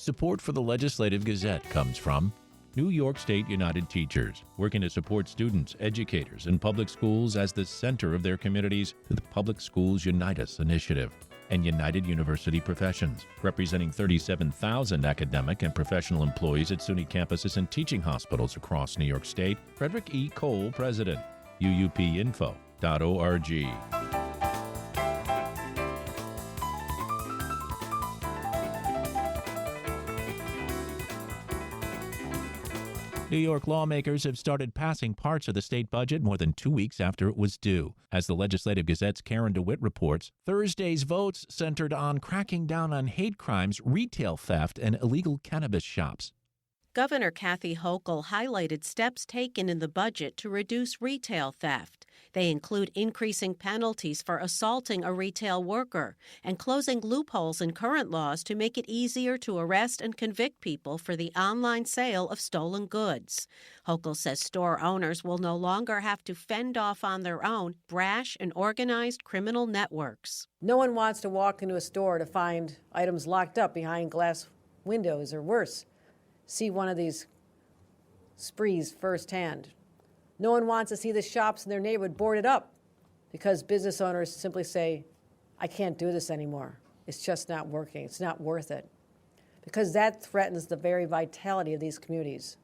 Support for the Legislative Gazette comes from New York State United Teachers, working to support students, educators, and public schools as the center of their communities through the Public Schools Unite Us initiative, and United University Professions, representing 37,000 academic and professional employees at SUNY campuses and teaching hospitals across New York State. Frederick E. Cole, President, uupinfo.org. New York lawmakers have started passing parts of the state budget more than 2 weeks after it was due. As the Legislative Gazette's Karen DeWitt reports, Thursday's votes centered on cracking down on hate crimes, retail theft, and illegal cannabis shops. Governor Kathy Hochul highlighted steps taken in the budget to reduce retail theft. They include increasing penalties for assaulting a retail worker and closing loopholes in current laws to make it easier to arrest and convict people for the online sale of stolen goods. Hochul says store owners will no longer have to fend off on their own brash and organized criminal networks. No one wants to walk into a store to find items locked up behind glass windows or worse, see one of these sprees firsthand. No one wants to see the shops in their neighborhood boarded up because business owners simply say, I can't do this anymore. It's just not working. It's not worth it. Because that threatens the very vitality of these communities,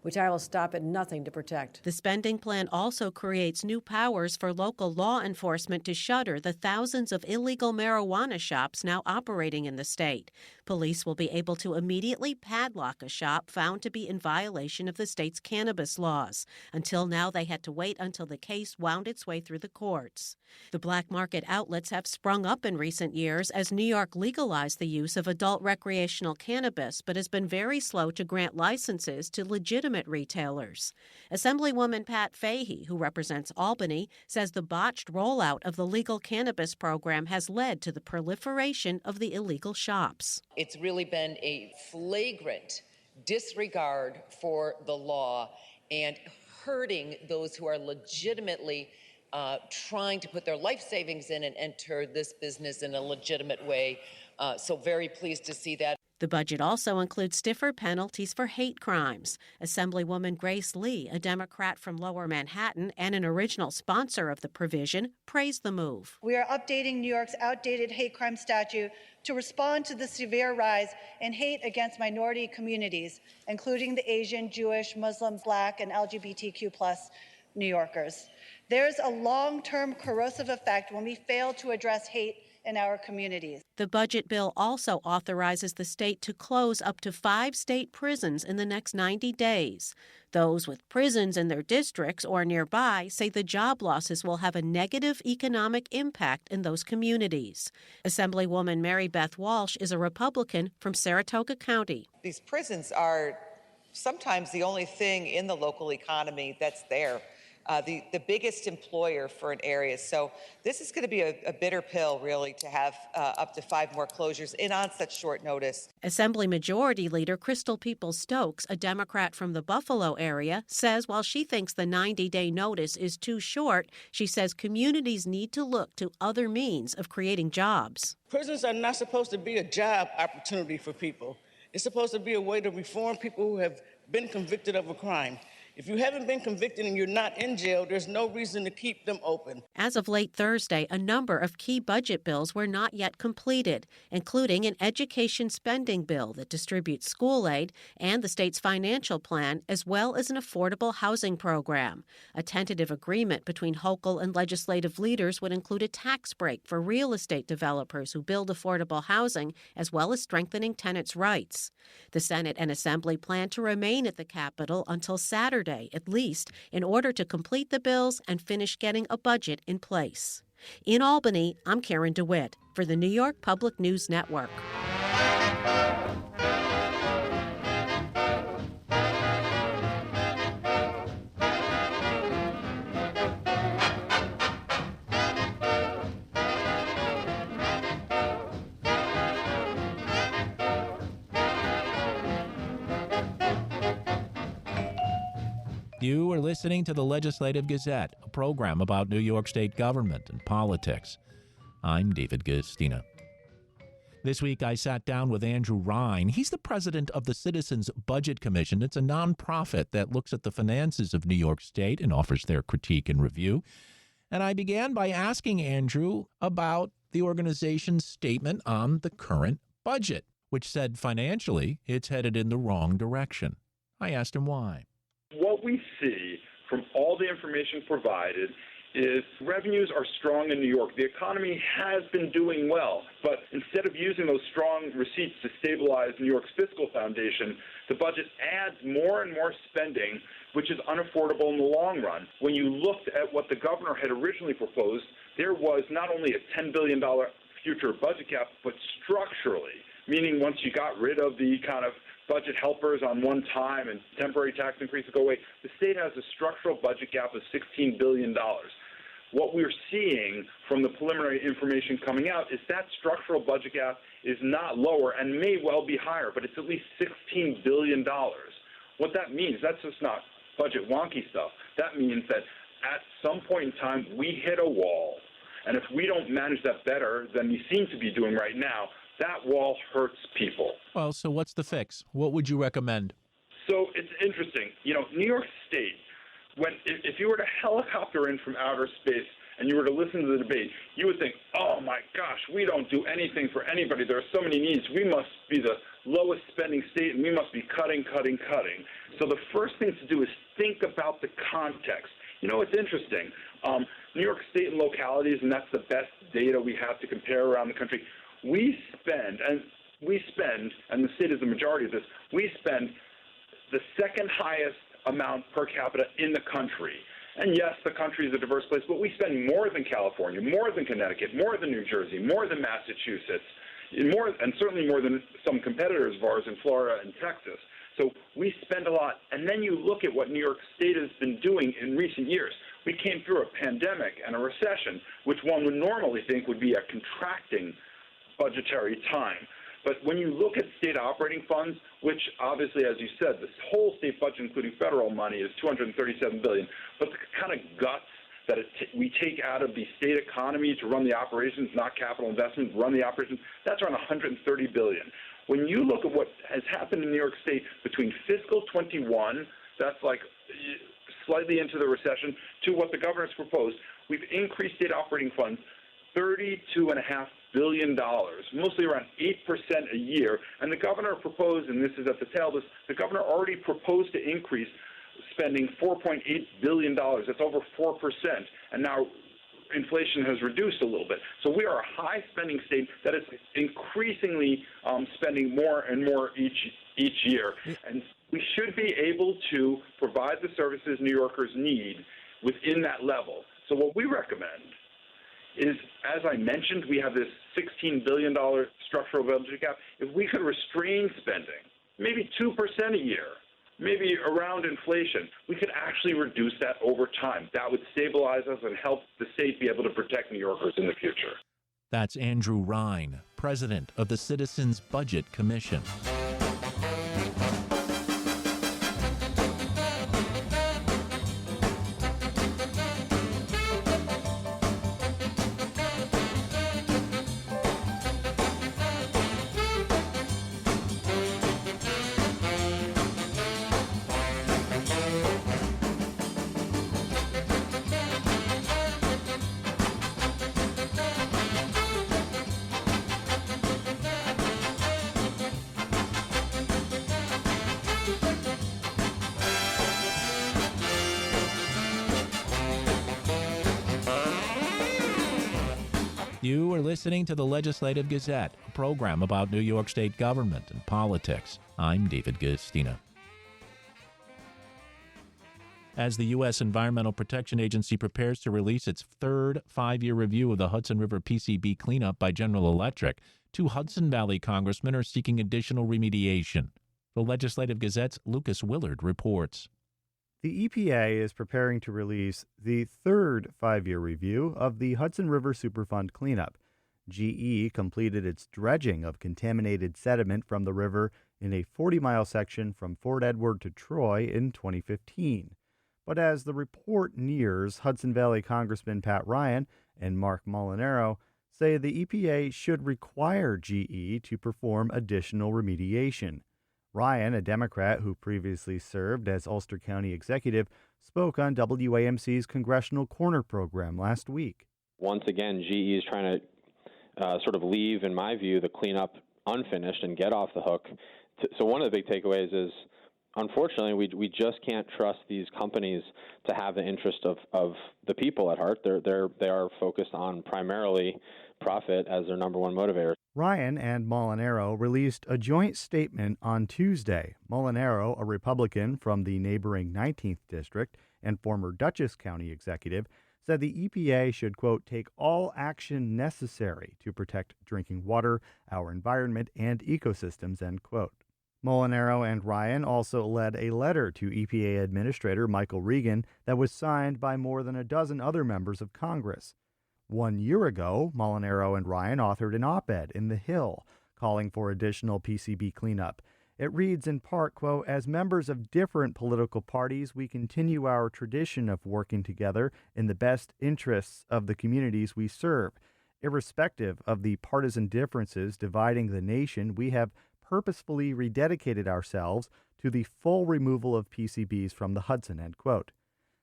which I will stop at nothing to protect. The spending plan also creates new powers for local law enforcement to shutter the thousands of illegal marijuana shops now operating in the state. Police will be able to immediately padlock a shop found to be in violation of the state's cannabis laws. Until now, they had to wait until the case wound its way through the courts. The black market outlets have sprung up in recent years as New York legalized the use of adult recreational cannabis, but has been very slow to grant licenses to legitimate retailers. Assemblywoman Pat Fahey, who represents Albany, says the botched rollout of the legal cannabis program has led to the proliferation of the illegal shops. It's really been a flagrant disregard for the law and hurting those who are legitimately trying to put their life savings in and enter this business in a legitimate way. So very pleased to see that. The budget also includes stiffer penalties for hate crimes. Assemblywoman Grace Lee, a Democrat from Lower Manhattan and an original sponsor of the provision, praised the move. We are updating New York's outdated hate crime statute to respond to the severe rise in hate against minority communities, including the Asian, Jewish, Muslim, Black, and LGBTQ+ New Yorkers. There's a long-term corrosive effect when we fail to address hate in our communities. The budget bill also authorizes the state to close up to 5 state prisons in the next 90 days. Those with prisons in their districts or nearby say the job losses will have a negative economic impact in those communities. Assemblywoman Mary Beth Walsh is a Republican from Saratoga County. These prisons are sometimes the only thing in the local economy that's there. The biggest employer for an area. So this is going to be a bitter pill, really, to have up to 5 more closures in on such short notice. Assembly Majority Leader Crystal Peoples-Stokes, a Democrat from the Buffalo area, says while she thinks the 90-day notice is too short, she says communities need to look to other means of creating jobs. Prisons are not supposed to be a job opportunity for people. It's supposed to be a way to reform people who have been convicted of a crime. If you haven't been convicted and you're not in jail, there's no reason to keep them open. As of late Thursday, a number of key budget bills were not yet completed, including an education spending bill that distributes school aid and the state's financial plan, as well as an affordable housing program. A tentative agreement between Hochul and legislative leaders would include a tax break for real estate developers who build affordable housing, as well as strengthening tenants' rights. The Senate and Assembly plan to remain at the Capitol until Saturday, at least, in order to complete the bills and finish getting a budget in place. In Albany, I'm Karen DeWitt for the New York Public News Network. You are listening to the Legislative Gazette, a program about New York State government and politics. I'm David Gastina. This week, I sat down with Andrew Ryan. He's the president of the Citizens Budget Commission. It's a nonprofit that looks at the finances of New York State and offers their critique and review. And I began by asking Andrew about the organization's statement on the current budget, which said financially it's headed in the wrong direction. I asked him why. What we see from all the information provided is revenues are strong in New York. The economy has been doing well, but instead of using those strong receipts to stabilize New York's fiscal foundation, the budget adds more and more spending, which is unaffordable in the long run. When you looked at what the governor had originally proposed, there was not only a $10 billion future budget gap, but structurally, meaning once you got rid of the kind of budget helpers on one time and temporary tax increases go away, the state has a structural budget gap of $16 billion. What we're seeing from the preliminary information coming out is that structural budget gap is not lower and may well be higher, but it's at least $16 billion. What that means, that's just not budget wonky stuff. That means that at some point in time, we hit a wall. And if we don't manage that better than we seem to be doing right now, that wall hurts people. Well, so what's the fix? What would you recommend? So it's interesting. New York State, if you were to helicopter in from outer space and you were to listen to the debate, you would think, oh my gosh, we don't do anything for anybody. There are so many needs. We must be the lowest spending state and we must be cutting. So the first thing to do is think about the context. It's interesting. New York State and localities, and that's the best data we have to compare around the country, we spend, and the state is the majority of this, we spend the second highest amount per capita in the country. And yes, the country is a diverse place, but we spend more than California, more than Connecticut, more than New Jersey, more than Massachusetts, and certainly more than some competitors of ours in Florida and Texas. So we spend a lot. And then you look at what New York State has been doing in recent years. We came through a pandemic and a recession, which one would normally think would be a contracting budgetary time. But when you look at state operating funds, which obviously, as you said, this whole state budget, including federal money, is $237 billion, but the kind of guts that we take out of the state economy to run the operations, not capital investment, run the operations, that's around $130 billion. When you look at what has happened in New York State between fiscal 21, that's like slightly into the recession, to what the governor's proposed, we've increased state operating funds $32.5 billion, mostly around 8% a year. And the governor proposed, and this is at the tail of this, the governor already proposed to increase spending $4.8 billion. That's over 4%. And now inflation has reduced a little bit. So we are a high spending state that is increasingly spending more and more each year. And we should be able to provide the services New Yorkers need within that level. So what we recommend is, as I mentioned, we have this $16 billion structural budget gap. If we could restrain spending, maybe 2% a year, maybe around inflation, we could actually reduce that over time. That would stabilize us and help the state be able to protect New Yorkers in the future. That's Andrew Ryan, president of the Citizens Budget Commission. You are listening to the Legislative Gazette, a program about New York State government and politics. I'm David Guistina. As the U.S. Environmental Protection Agency prepares to release its third five-year review of the Hudson River PCB cleanup by General Electric, two Hudson Valley congressmen are seeking additional remediation. The Legislative Gazette's Lucas Willard reports. The EPA is preparing to release the third five-year review of the Hudson River Superfund cleanup. GE completed its dredging of contaminated sediment from the river in a 40-mile section from Fort Edward to Troy in 2015. But as the report nears, Hudson Valley Congressman Pat Ryan and Mark Molinaro say the EPA should require GE to perform additional remediation. Ryan, a Democrat who previously served as Ulster County executive, spoke on WAMC's Congressional Corner program last week. Once again, GE is trying to sort of leave, in my view, the cleanup unfinished and get off the hook. So one of the big takeaways is, unfortunately, we just can't trust these companies to have the interest of the people at heart. They are focused on primarily profit as their number one motivator. Ryan and Molinaro released a joint statement on Tuesday. Molinaro, a Republican from the neighboring 19th District and former Dutchess County executive, said the EPA should, quote, take all action necessary to protect drinking water, our environment, and ecosystems, end quote. Molinaro and Ryan also led a letter to EPA Administrator Michael Regan that was signed by more than a dozen other members of Congress. 1 year ago, Molinaro and Ryan authored an op-ed in The Hill calling for additional PCB cleanup. It reads in part, quote, as members of different political parties, we continue our tradition of working together in the best interests of the communities we serve. Irrespective of the partisan differences dividing the nation, we have purposefully rededicated ourselves to the full removal of PCBs from the Hudson, end quote.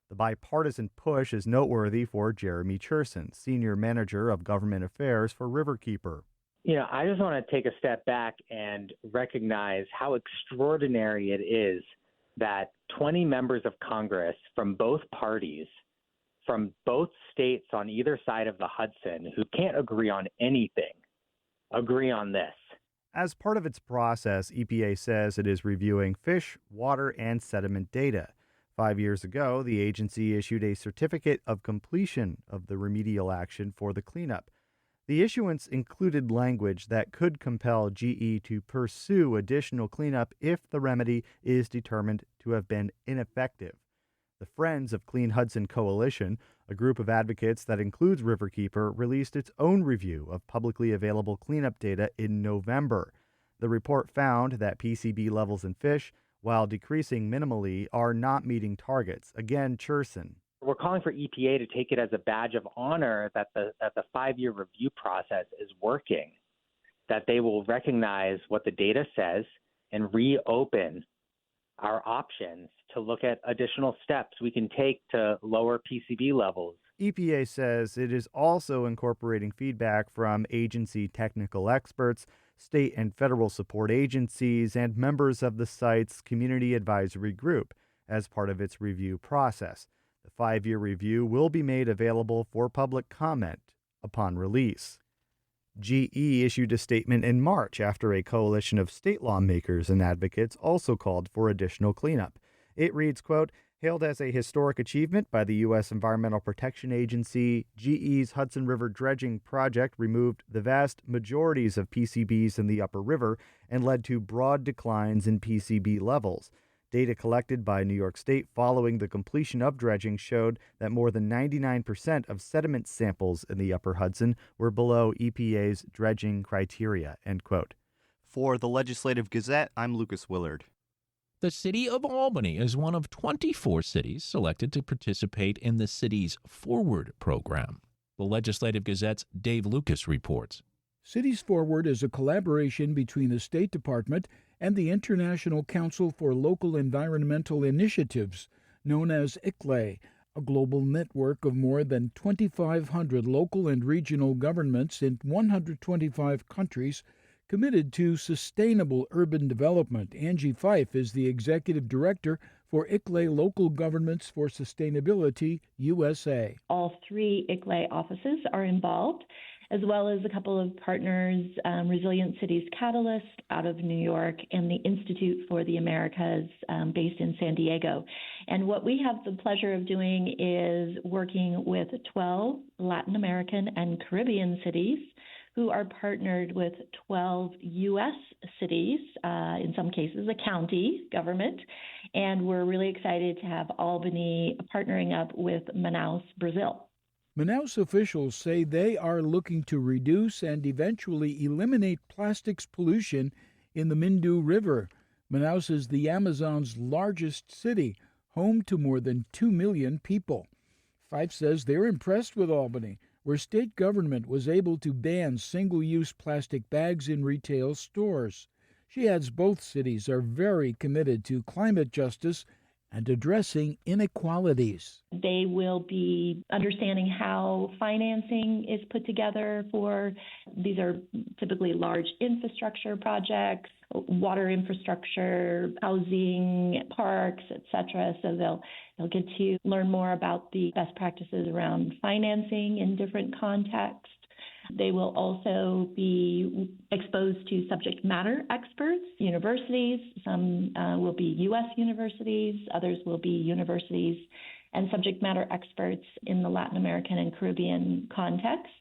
The bipartisan push is noteworthy for Jeremy Cherson, Senior Manager of Government Affairs for Riverkeeper. I just want to take a step back and recognize how extraordinary it is that 20 members of Congress from both parties, from both states on either side of the Hudson, who can't agree on anything, agree on this. As part of its process, EPA says it is reviewing fish, water, and sediment data. 5 years ago, the agency issued a certificate of completion of the remedial action for the cleanup. The issuance included language that could compel GE to pursue additional cleanup if the remedy is determined to have been ineffective. The Friends of Clean Hudson Coalition, a group of advocates that includes Riverkeeper, released its own review of publicly available cleanup data in November. The report found that PCB levels in fish, while decreasing minimally, are not meeting targets. Again, Cherson. We're calling for EPA to take it as a badge of honor that the 5-year review process is working, that they will recognize what the data says and reopen our options to look at additional steps we can take to lower PCB levels. EPA says it is also incorporating feedback from agency technical experts, state and federal support agencies, and members of the site's community advisory group as part of its review process. The 5-year review will be made available for public comment upon release. GE issued a statement in March after a coalition of state lawmakers and advocates also called for additional cleanup. It reads, quote, hailed as a historic achievement by the U.S. Environmental Protection Agency, GE's Hudson River dredging project removed the vast majorities of PCBs in the upper river and led to broad declines in PCB levels. Data collected by New York State following the completion of dredging showed that more than 99% of sediment samples in the upper Hudson were below EPA's dredging criteria, end quote. For the Legislative Gazette, I'm Lucas Willard. The city of Albany is one of 24 cities selected to participate in the city's Forward program. The Legislative Gazette's Dave Lucas reports. Cities Forward is a collaboration between the State Department and the International Council for Local Environmental Initiatives, known as ICLEI, a global network of more than 2,500 local and regional governments in 125 countries committed to sustainable urban development. Angie Fife is the executive director for ICLEI Local Governments for Sustainability USA. All 3 ICLEI offices are involved, as well as a couple of partners, Resilient Cities Catalyst out of New York and the Institute for the Americas based in San Diego. And what we have the pleasure of doing is working with 12 Latin American and Caribbean cities who are partnered with 12 U.S. cities, in some cases a county government. And we're really excited to have Albany partnering up with Manaus, Brazil. Manaus officials say they are looking to reduce and eventually eliminate plastics pollution in the Mindu River. Manaus is the Amazon's largest city, home to more than 2 million people. Fife says they're impressed with Albany, where state government was able to ban single-use plastic bags in retail stores. She adds both cities are very committed to climate justice and addressing inequalities. They will be understanding how financing is put together for these are typically large infrastructure projects, water infrastructure, housing, parks, etc. So they'll get to learn more about the best practices around financing in different contexts. They will also be exposed to subject matter experts, universities. Some will be U.S. universities, others will be universities and subject matter experts in the Latin American and Caribbean context.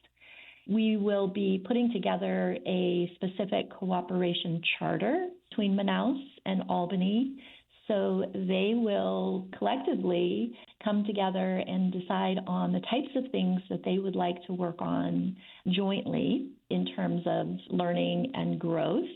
We will be putting together a specific cooperation charter between Manaus and Albany. So they will collectively come together and decide on the types of things that they would like to work on jointly in terms of learning and growth.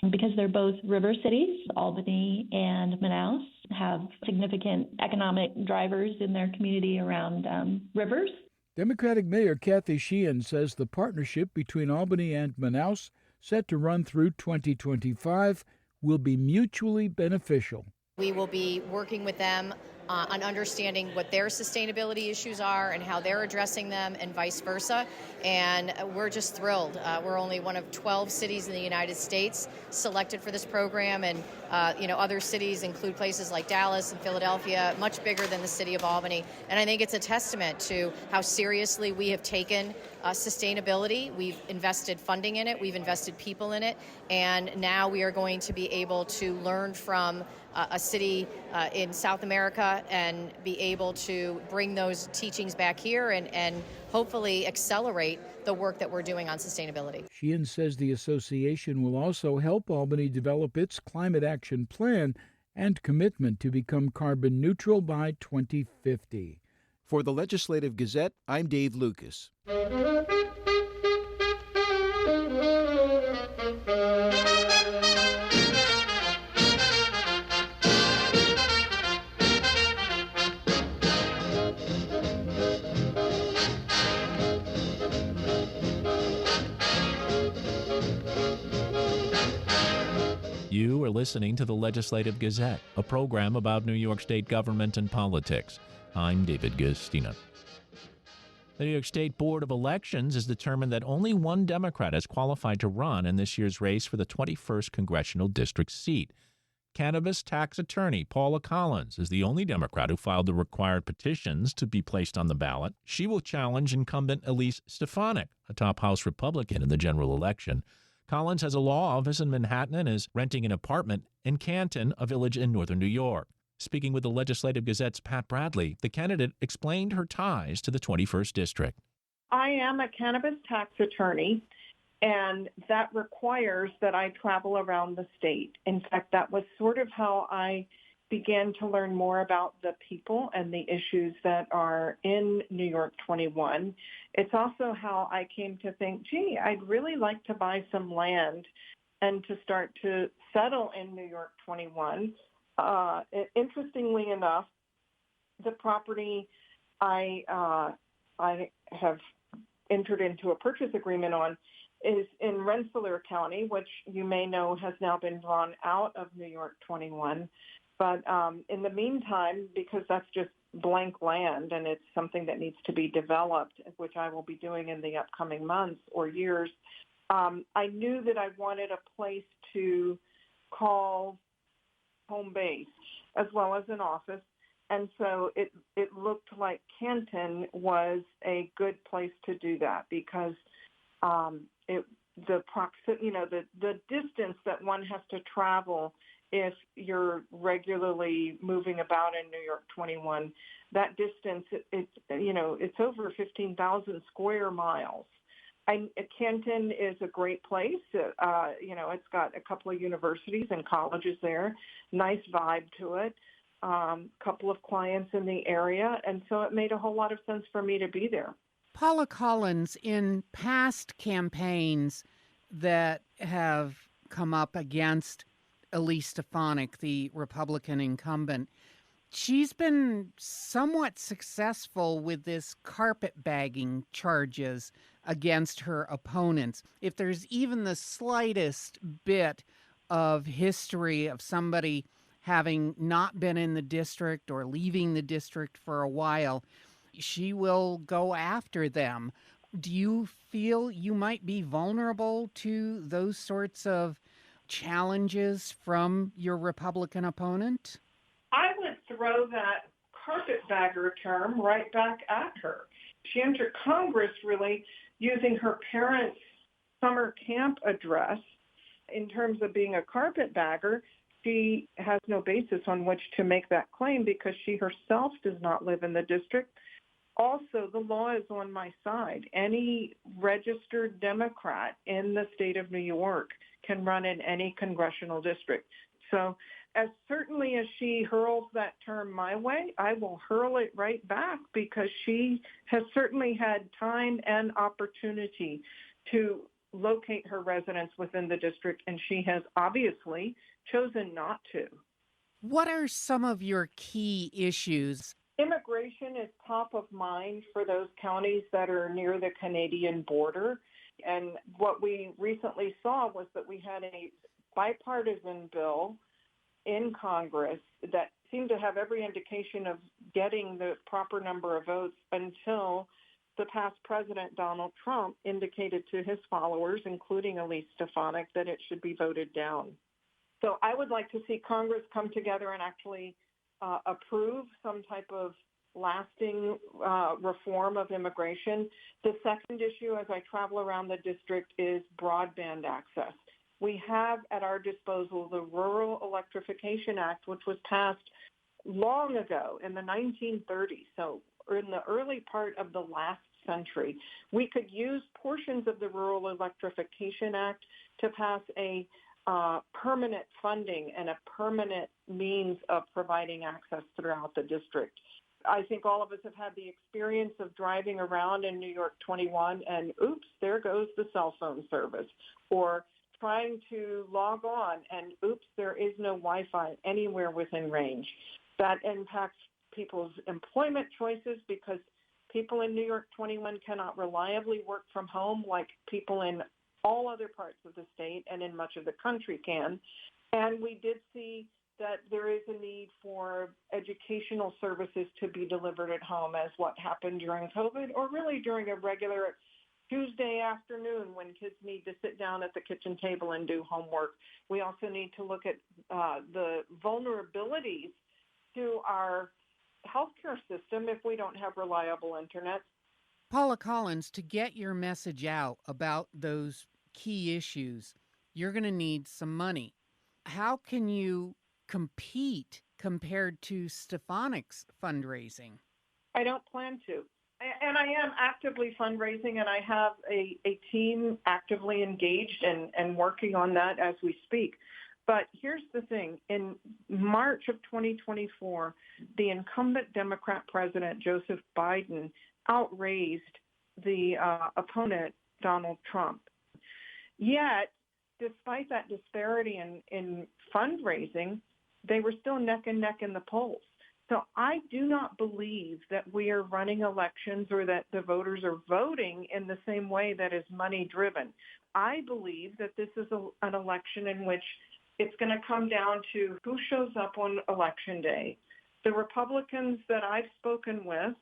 And because they're both river cities, Albany and Manaus have significant economic drivers in their community around rivers. Democratic Mayor Kathy Sheehan says the partnership between Albany and Manaus, set to run through 2025, will be mutually beneficial. We will be working with them on understanding what their sustainability issues are and how they're addressing them and vice versa. And we're just thrilled. We're only one of 12 cities in the United States selected for this program. And, other cities include places like Dallas and Philadelphia, much bigger than the city of Albany. And I think it's a testament to how seriously we have taken sustainability. We've invested funding in it. We've invested people in it. And now we are going to be able to learn from a city in South America and be able to bring those teachings back here and hopefully accelerate the work that we're doing on sustainability. Sheehan says the association will also help Albany develop its climate action plan and commitment to become carbon neutral by 2050. For the Legislative Gazette, I'm Dave Lucas. You are listening to the Legislative Gazette, a program about New York State government and politics. I'm David Gustina. The New York State Board of Elections has determined that only one Democrat has qualified to run in this year's race for the 21st Congressional District seat. Cannabis tax attorney Paula Collins is the only Democrat who filed the required petitions to be placed on the ballot. She will challenge incumbent Elise Stefanik, a top House Republican, in the general election. Collins has a law office in Manhattan and is renting an apartment in Canton, a village in northern New York. Speaking with the Legislative Gazette's Pat Bradley, the candidate explained her ties to the 21st District. I am a cannabis tax attorney, and that requires that I travel around the state. In fact, that was sort of how I began to learn more about the people and the issues that are in New York 21. It's also how I came to think, I'd really like to buy some land and to start to settle in New York 21. Interestingly enough, the property I have entered into a purchase agreement on is in Rensselaer County, which you may know has now been drawn out of New York 21. But in the meantime, because that's just blank land and it's something that needs to be developed, which I will be doing in the upcoming months or years, I knew that I wanted a place to call home base as well as an office. And so it looked like Canton was a good place to do that because the distance that one has to travel if you're regularly moving about in New York 21, that distance, it's over 15,000 square miles. Canton is a great place. It's got a couple of universities and colleges there, nice vibe to it, couple of clients in the area, and so it made a whole lot of sense for me to be there. Paula Collins, in past campaigns that have come up against Elise Stefanik, the Republican incumbent, She's been somewhat successful with this carpetbagging charges against her opponents. If there's even the slightest bit of history of somebody having not been in the district or leaving the district for a while, she will go after them. Do you feel you might be vulnerable to those sorts of challenges from your Republican opponent? I would throw that carpetbagger term right back at her. She entered Congress really using her parents' summer camp address in terms of being a carpetbagger. She has no basis on which to make that claim because she herself does not live in the district. Also, the law is on my side. Any registered Democrat in the state of New York can run in any congressional district. So as certainly as she hurls that term my way, I will hurl it right back because she has certainly had time and opportunity to locate her residents within the district, and she has obviously chosen not to. What are some of your key issues? Immigration is top of mind for those counties that are near the Canadian border. And what we recently saw was that we had a bipartisan bill in Congress that seemed to have every indication of getting the proper number of votes until the past president, Donald Trump, indicated to his followers, including Elise Stefanik, that it should be voted down. So I would like to see Congress come together and actually approve some type of lasting reform of immigration. The second issue, as I travel around the district, is broadband access. We have at our disposal the Rural Electrification Act, which was passed long ago in the 1930s, so in the early part of the last century. We could use portions of the Rural Electrification Act to pass a permanent funding and a permanent means of providing access throughout the district. I think all of us have had the experience of driving around in New York 21 and oops, there goes the cell phone service, or trying to log on and oops, there is no Wi-Fi anywhere within range. That impacts people's employment choices because people in New York 21 cannot reliably work from home like people in all other parts of the state and in much of the country can. And we did see that there is a need for educational services to be delivered at home, as what happened during COVID or really during a regular Tuesday afternoon when kids need to sit down at the kitchen table and do homework. We also need to look at the vulnerabilities to our healthcare system if we don't have reliable internet. Paula Collins, to get your message out about those key issues, you're going to need some money. How can you compete compared to Stefanik's fundraising? I don't plan to. And I am actively fundraising, and I have a team actively engaged and working on that as we speak. But here's the thing. In March of 2024, the incumbent Democrat president, Joseph Biden, outraised the opponent, Donald Trump. Yet, despite that disparity in fundraising, they were still neck and neck in the polls. So I do not believe that we are running elections or that the voters are voting in the same way that is money driven. I believe that this is an election in which it's going to come down to who shows up on Election Day. The Republicans that I've spoken with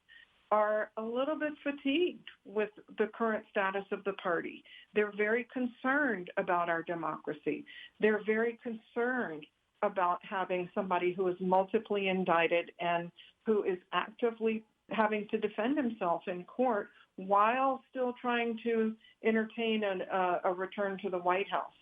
are a little bit fatigued with the current status of the party. They're very concerned about our democracy. They're very concerned about having somebody who is multiply indicted and who is actively having to defend himself in court while still trying to entertain a return to the White House.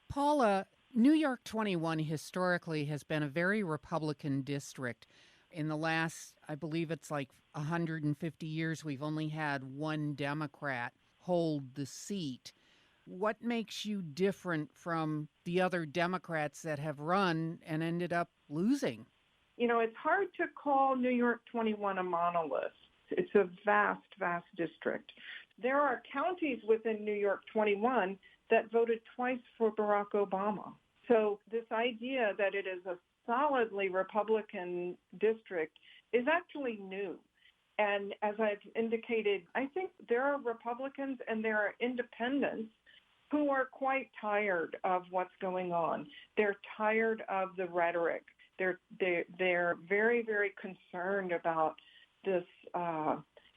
Paula, New York 21 historically has been a very Republican district. In the last, I believe it's like 150 years, we've only had one Democrat hold the seat. What makes you different from the other Democrats that have run and ended up losing? You know, it's hard to call New York 21 a monolith. It's a vast, vast district. There are counties within New York 21 that voted twice for Barack Obama. So this idea that it is a solidly Republican district is actually new. And as I've indicated, I think there are Republicans and there are independents who are quite tired of what's going on. They're tired of the rhetoric. They're very, very concerned about this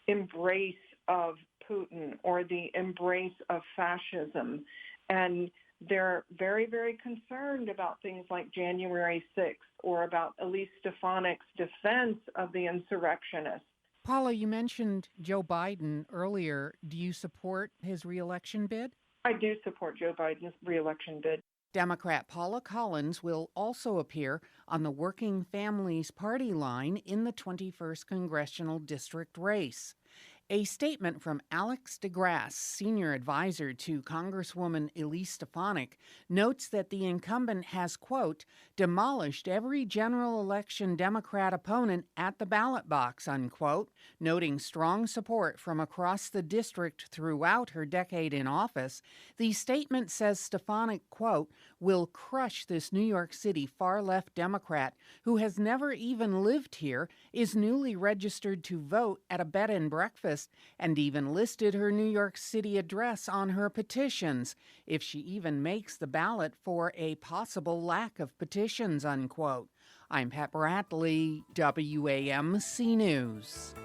embrace of Putin or the embrace of fascism. And they're very, very concerned about things like January 6th or about Elise Stefanik's defense of the insurrectionists. Paula, you mentioned Joe Biden earlier. Do you support his reelection bid? I do support Joe Biden's reelection bid. Democrat Paula Collins will also appear on the Working Families Party line in the 21st Congressional District race. A statement from Alex DeGrasse, senior advisor to Congresswoman Elise Stefanik, notes that the incumbent has, quote, demolished every general election Democrat opponent at the ballot box, unquote, noting strong support from across the district throughout her decade in office. The statement says Stefanik, quote, will crush this New York City far-left Democrat who has never even lived here, is newly registered to vote at a bed and breakfast, and even listed her New York City address on her petitions, if she even makes the ballot for a possible lack of petitions, unquote. I'm Pat Bradley, WAMC News.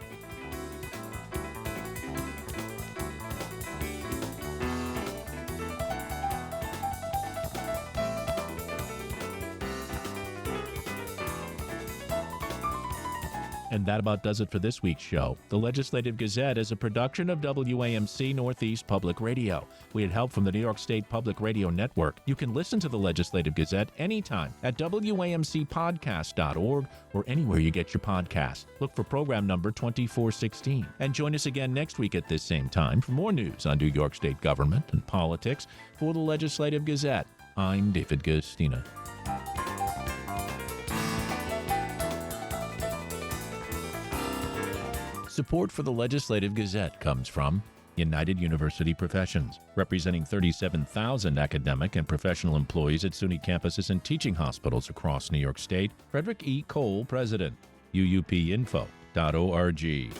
And that about does it for this week's show. The Legislative Gazette is a production of WAMC Northeast Public Radio. We had help from the New York State Public Radio Network. You can listen to the Legislative Gazette anytime at WAMCpodcast.org or anywhere you get your podcasts. Look for program number 2416. And join us again next week at this same time for more news on New York State government and politics. For the Legislative Gazette, I'm David Gustina. Support for the Legislative Gazette comes from United University Professions, representing 37,000 academic and professional employees at SUNY campuses and teaching hospitals across New York State. Frederick E. Cole, President. UUPinfo.org.